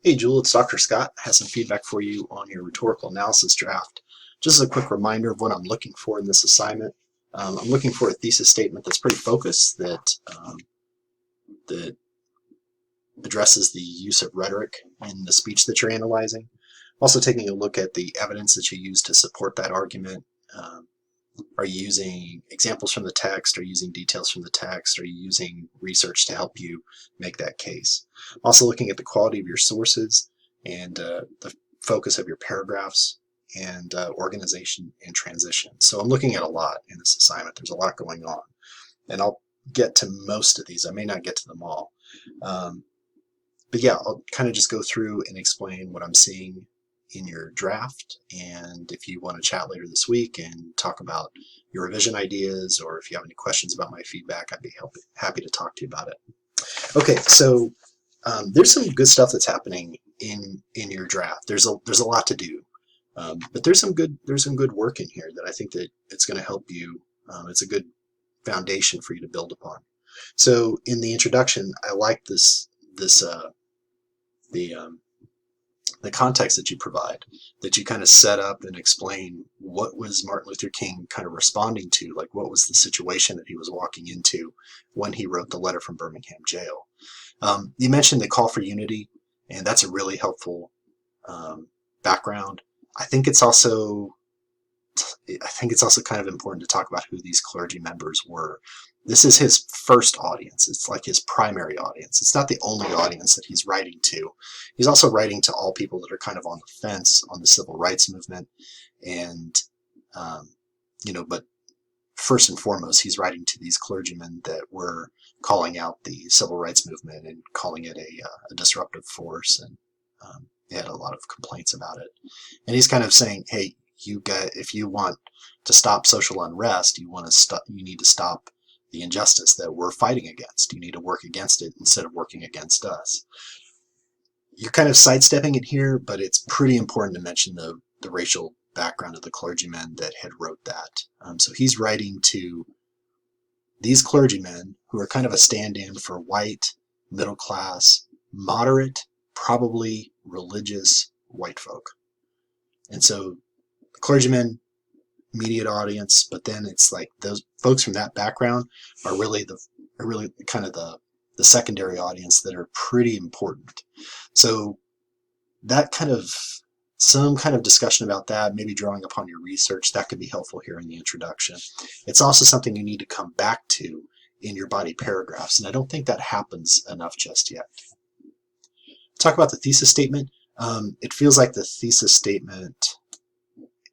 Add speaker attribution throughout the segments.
Speaker 1: Hey Jewel, it's Dr. Scott. I have some feedback for you on your rhetorical analysis draft. Just as a quick reminder of what I'm looking for in this assignment. I'm looking for a thesis statement that's pretty focused, that addresses the use of rhetoric in the speech that you're analyzing. Also taking a look at the evidence that you use to support that argument. Um, are you using examples from the text? Are you using details from the text? Are you using research to help you make that case? Also looking at the quality of your sources and the focus of your paragraphs and organization and transition. So I'm looking at a lot in this assignment. There's a lot going on. And I'll get to most of these. I may not get to them all. Um, but yeah, I'll kind of just go through and explain what I'm seeing in your draft. And if you want to chat later this week and talk about your revision ideas, or if you have any questions about my feedback, I'd be happy to talk to you about it. Okay, so there's some good stuff that's happening in your draft. There's a lot to do, but there's some good work in here that I think that it's going to help you. It's a good foundation for you to build upon. So in the introduction, I like the context that you provide, that you kind of set up and explain what was Martin Luther King kind of responding to, like what was the situation that he was walking into when he wrote the letter from Birmingham jail. You mentioned the call for unity, and that's a really helpful background. I think it's also kind of important to talk about who these clergy members were. This is his first audience. It's like his primary audience. It's not the only audience that he's writing to. He's also writing to all people that are kind of on the fence on the civil rights movement. And, but first and foremost, he's writing to these clergymen that were calling out the civil rights movement and calling it a disruptive force. And they had a lot of complaints about it. And he's kind of saying, hey, if you want to stop social unrest, you need to stop the injustice that we're fighting against. You need to work against it instead of working against us. You're kind of sidestepping it here, but it's pretty important to mention the racial background of the clergymen that had wrote that. So he's writing to these clergymen who are kind of a stand-in for white, middle class, moderate, probably religious white folk. And so clergymen, immediate audience, but then it's like those folks from that background are really kind of the secondary audience that are pretty important. So that some kind of discussion about that, maybe drawing upon your research, that could be helpful here in the introduction. It's also something you need to come back to in your body paragraphs, and I don't think that happens enough just yet. Talk about the thesis statement. It feels like the thesis statement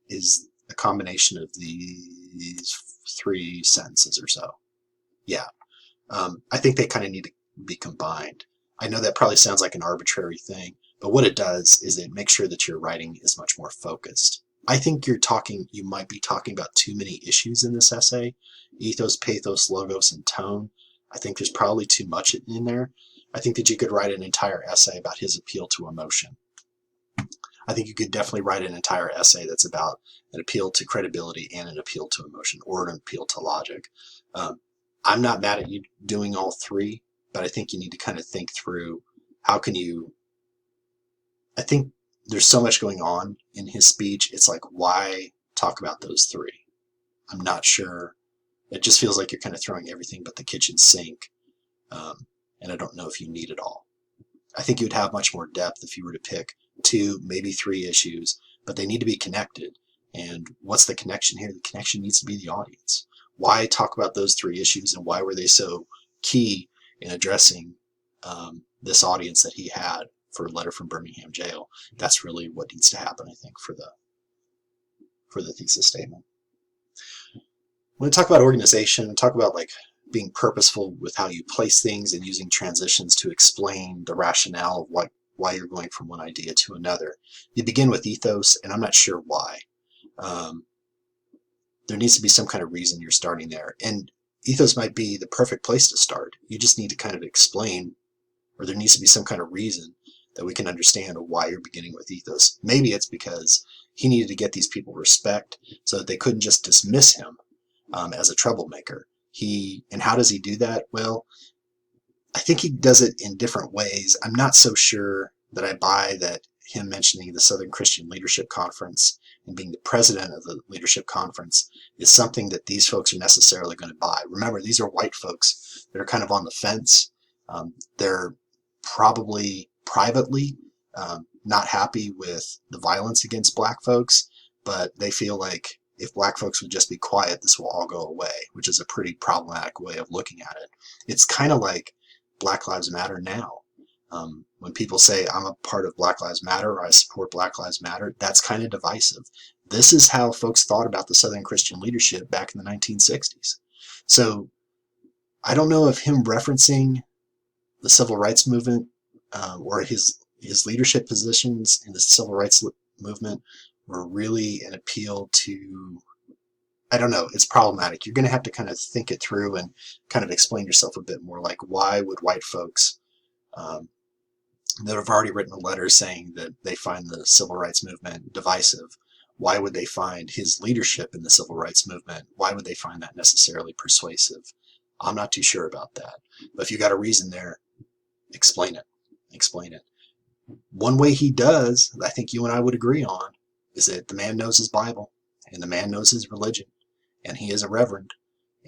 Speaker 1: is a combination of these three sentences or so. Yeah. I think they kind of need to be combined. I know that probably sounds like an arbitrary thing, but what it does is it makes sure that your writing is much more focused. I think you might be talking about too many issues in this essay. Ethos, pathos, logos, and tone. I think there's probably too much in there. I think that you could write an entire essay about his appeal to emotion. I think you could definitely write an entire essay that's about an appeal to credibility and an appeal to emotion, or an appeal to logic. I'm not mad at you doing all three, but I think you need to kind of think through I think there's so much going on in his speech. It's like, why talk about those three? I'm not sure. It just feels like you're kind of throwing everything but the kitchen sink. And I don't know if you need it all. I think you'd have much more depth if you were to pick 2, maybe 3 issues, but they need to be connected. And what's the connection here? The connection needs to be the audience. Why talk about those 3 issues, and why were they so key in addressing this audience that he had for a letter from Birmingham jail? That's really what needs to happen, I think, for the thesis statement. When we talk about organization, talk about like being purposeful with how you place things and using transitions to explain the rationale of why you're going from one idea to another. You begin with ethos, and I'm not sure why. There needs to be some kind of reason you're starting there. And ethos might be the perfect place to start. You just need to kind of explain, or there needs to be some kind of reason that we can understand why you're beginning with ethos. Maybe it's because he needed to get these people respect so that they couldn't just dismiss him as a troublemaker. And how does he do that? Well, I think he does it in different ways. I'm not so sure that I buy that him mentioning the Southern Christian Leadership Conference and being the president of the leadership conference is something that these folks are necessarily going to buy. Remember, these are white folks that are kind of on the fence. They're probably privately not happy with the violence against black folks, but they feel like if black folks would just be quiet, this will all go away, which is a pretty problematic way of looking at it. It's kind of like Black Lives Matter now. When people say, I'm a part of Black Lives Matter or I support Black Lives Matter, that's kind of divisive. This is how folks thought about the Southern Christian leadership back in the 1960s. So I don't know if him referencing the civil rights movement or his leadership positions in the civil rights movement were really an appeal to, I don't know, it's problematic. You're going to have to kind of think it through and kind of explain yourself a bit more. Like, why would white folks that have already written a letter saying that they find the civil rights movement divisive, why would they find his leadership in the civil rights movement, why would they find that necessarily persuasive? I'm not too sure about that. But if you got a reason there, explain it. Explain it. One way he does, that I think you and I would agree on, is that the man knows his Bible and the man knows his religion, and he is a reverend,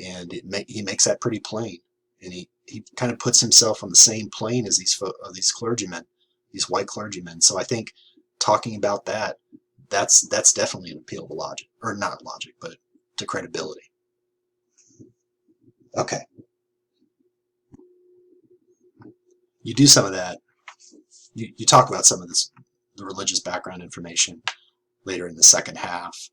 Speaker 1: and he makes that pretty plain. And he kind of puts himself on the same plane as these clergymen, these white clergymen. So I think talking about that's definitely an appeal to logic, or not logic, but to credibility. Okay. You do some of that. You talk about some of this, the religious background information later in the second half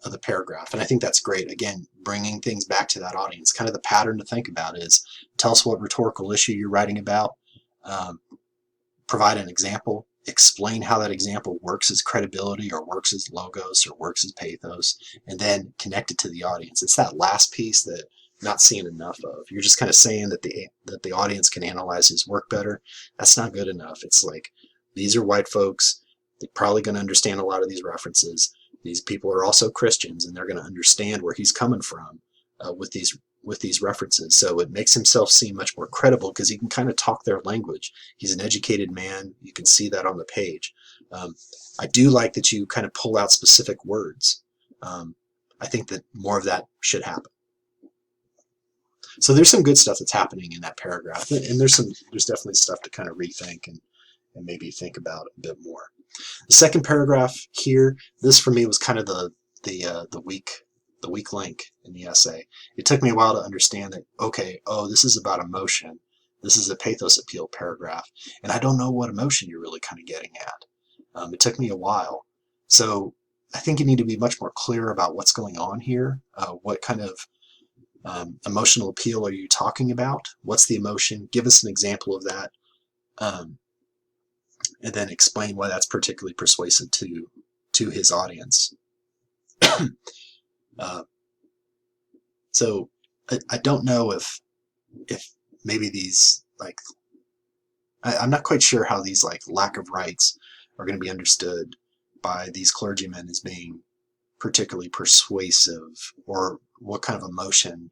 Speaker 1: of the paragraph. And I think that's great. Again, bringing things back to that audience. Kind of the pattern to think about is tell us what rhetorical issue you're writing about, provide an example, explain how that example works as credibility or works as logos or works as pathos, and then connect it to the audience. It's that last piece that I'm not seeing enough of. You're just kind of saying that the audience can analyze his work better. That's not good enough. It's like, these are white folks. They're probably going to understand a lot of these references. These people are also Christians, and they're going to understand where he's coming from with these references. So it makes himself seem much more credible because he can kind of talk their language. He's an educated man. You can see that on the page. I do like that you kind of pull out specific words. I think that more of that should happen. So there's some good stuff that's happening in that paragraph, and there's definitely stuff to kind of rethink and maybe think about a bit more. The second paragraph here, this for me was kind of the weak link in the essay. It took me a while to understand that, okay, this is about emotion. This is a pathos appeal paragraph, and I don't know what emotion you're really kind of getting at. It took me a while. So I think you need to be much more clear about what's going on here. What kind of emotional appeal are you talking about? What's the emotion? Give us an example of that. And then explain why that's particularly persuasive to his audience. So I don't know if maybe these, like, I'm not quite sure how these, like, lack of rights are going to be understood by these clergymen as being particularly persuasive, or what kind of emotion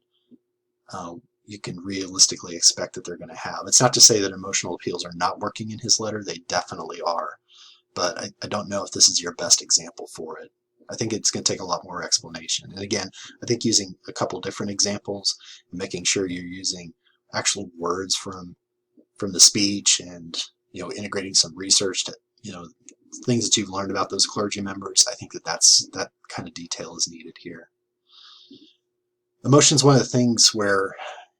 Speaker 1: you can realistically expect that they're going to have. It's not to say that emotional appeals are not working in his letter. They definitely are. But I don't know if this is your best example for it. I think it's going to take a lot more explanation. And again, I think using a couple different examples, and making sure you're using actual words from the speech, and integrating some research to things that you've learned about those clergy members. I think that kind of detail is needed here. Emotion is one of the things where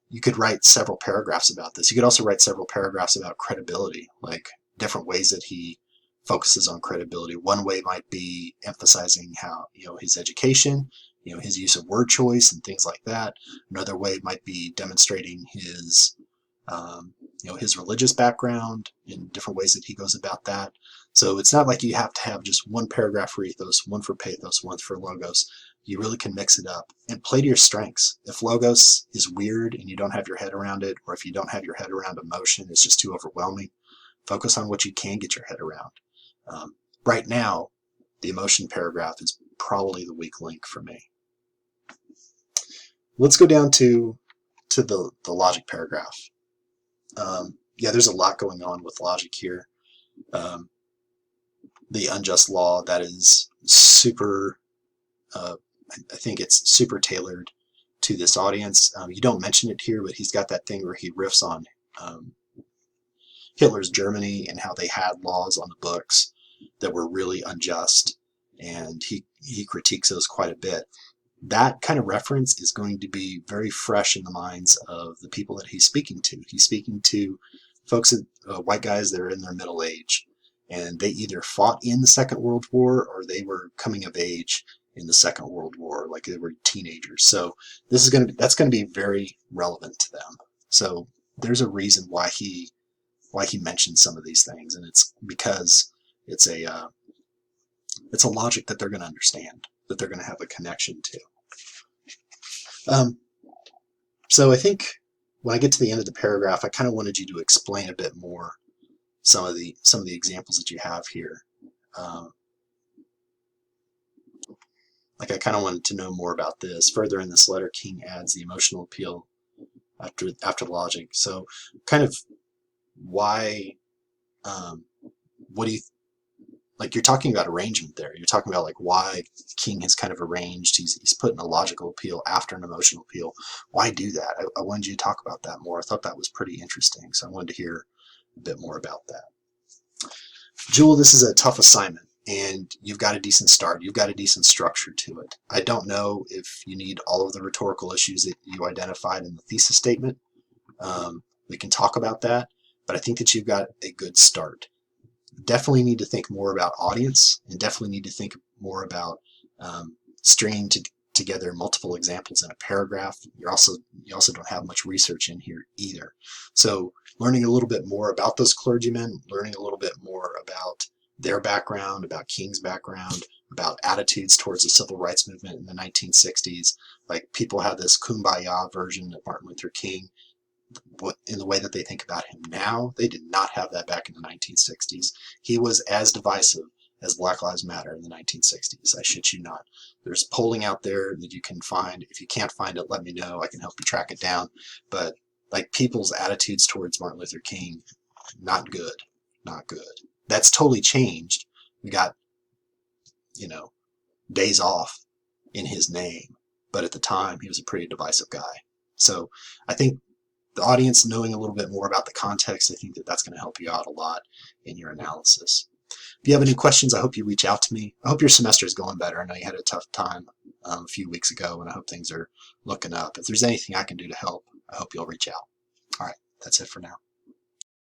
Speaker 1: you could write several paragraphs about this. You could also write several paragraphs about credibility, like different ways that he focuses on credibility. One way might be emphasizing how, his education, his use of word choice and things like that. Another way might be demonstrating his, his religious background in different ways that he goes about that. So it's not like you have to have just one paragraph for ethos, one for pathos, one for logos. You really can mix it up and play to your strengths. If logos is weird and you don't have your head around it, or if you don't have your head around emotion, it's just too overwhelming, focus on what you can get your head around. Right now, the emotion paragraph is probably the weak link for me. Let's go down to the logic paragraph. yeah, there's a lot going on with logic here. The unjust law, that is super, I think it's super tailored to this audience. You don't mention it here, but he's got that thing where he riffs on Hitler's Germany and how they had laws on the books that were really unjust, and he critiques those quite a bit. That kind of reference is going to be very fresh in the minds of the people that he's speaking to. He's speaking to folks, white guys that are in their middle age, and they either fought in the Second World War or they were coming of age in the Second World War, like they were teenagers. So that's going to be very relevant to them. So there's a reason why he mentioned some of these things, and it's because it's a logic that they're going to understand, that they're going to have a connection to. So I think when I get to the end of the paragraph, I kind of wanted you to explain a bit more some of the examples that you have here. Like I kind of wanted to know more about this. Further in this letter, King adds the emotional appeal after logic. So kind of why, what do you, like you're talking about arrangement there. You're talking about like why King has kind of arranged, he's putting a logical appeal after an emotional appeal. Why do that? I wanted you to talk about that more. I thought that was pretty interesting, so I wanted to hear a bit more about that. Jewel, this is a tough assignment, and you've got a decent start. You've got a decent structure to it. I don't know if you need all of the rhetorical issues that you identified in the thesis statement. We can talk about that, but I think that you've got a good start. Definitely need to think more about audience, and definitely need to think more about stringing together multiple examples in a paragraph. You also don't have much research in here either. So learning a little bit more about those clergymen, learning a little bit more about their background, about King's background, about attitudes towards the civil rights movement in the 1960s. Like people have this kumbaya version of Martin Luther King in the way that they think about him now. They did not have that back in the 1960s. He was as divisive as Black Lives Matter in the 1960s. I shit you not. There's polling out there that you can find. If you can't find it, let me know. I can help you track it down. But like people's attitudes towards Martin Luther King, not good. Not good. That's totally changed. We got, days off in his name. But at the time, he was a pretty divisive guy. So I think the audience knowing a little bit more about the context, I think that that's going to help you out a lot in your analysis. If you have any questions, I hope you reach out to me. I hope your semester is going better. I know you had a tough time a few weeks ago, and I hope things are looking up. If there's anything I can do to help, I hope you'll reach out. All right, that's it for now.